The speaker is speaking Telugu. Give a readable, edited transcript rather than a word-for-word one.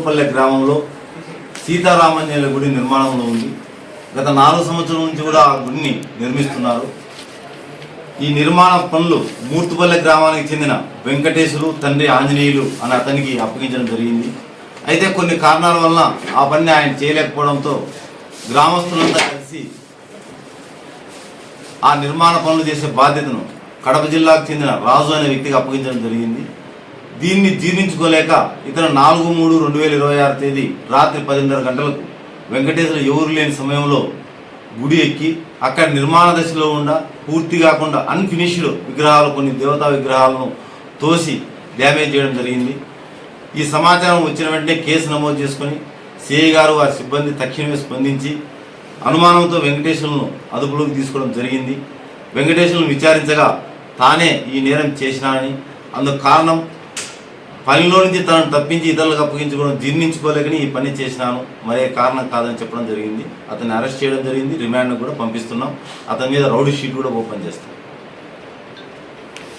పల్లె గ్రామంలో సీతారామాంజనేయుల గుడి నిర్మాణంలో ఉంది. గత 4 సంవత్సరాల నుంచి కూడా ఆ గుడిని నిర్మిస్తున్నారు. ఈ నిర్మాణ పనులు మూర్తిపల్లె గ్రామానికి చెందిన వెంకటేశ్వరు తండ్రి ఆంజనేయులు అని అతనికి అప్పగించడం జరిగింది. అయితే కొన్ని కారణాల వలన ఆ పని ఆయన చేయలేకపోవడంతో గ్రామస్తులంతా కలిసి ఆ నిర్మాణ పనులు చేసే బాధ్యతను కడప జిల్లాకు చెందిన రాజు అనే వ్యక్తికి అప్పగించడం జరిగింది. దీన్ని జీర్ణించుకోలేక ఇతను 4/3/2026 తేదీ రాత్రి 10:30 గంటలకు వెంకటేశ్వర ఎవరు లేని సమయంలో గుడి ఎక్కి అక్కడ నిర్మాణ దశలో ఉన్న పూర్తి కాకుండా అన్ఫినిష్డ్ విగ్రహాలు, కొన్ని దేవతా విగ్రహాలను తోసి డ్యామేజ్ చేయడం జరిగింది. ఈ సమాచారం వచ్చిన వెంటనే కేసు నమోదు చేసుకొని సిఐ గారు వారి సిబ్బంది తక్షణమే స్పందించి అనుమానంతో వెంకటేశ్వరులను అదుపులోకి తీసుకోవడం జరిగింది. వెంకటేశ్వరులను విచారించగా తానే ఈ నేరం చేసినానని, అందుకు కారణం పనిలో నుంచి తనను తప్పించి ఇతరులకు అప్పగించుకోవడం జీర్ణించుకోలేకని ఈ పని చేసినాను, మరే కారణం కాదని చెప్పడం జరిగింది. అతన్ని అరెస్ట్ చేయడం జరిగింది. రిమాండ్కు కూడా పంపిస్తున్నాం. అతని మీద రౌడీ షీట్ కూడా ఓపెన్ చేస్తాం.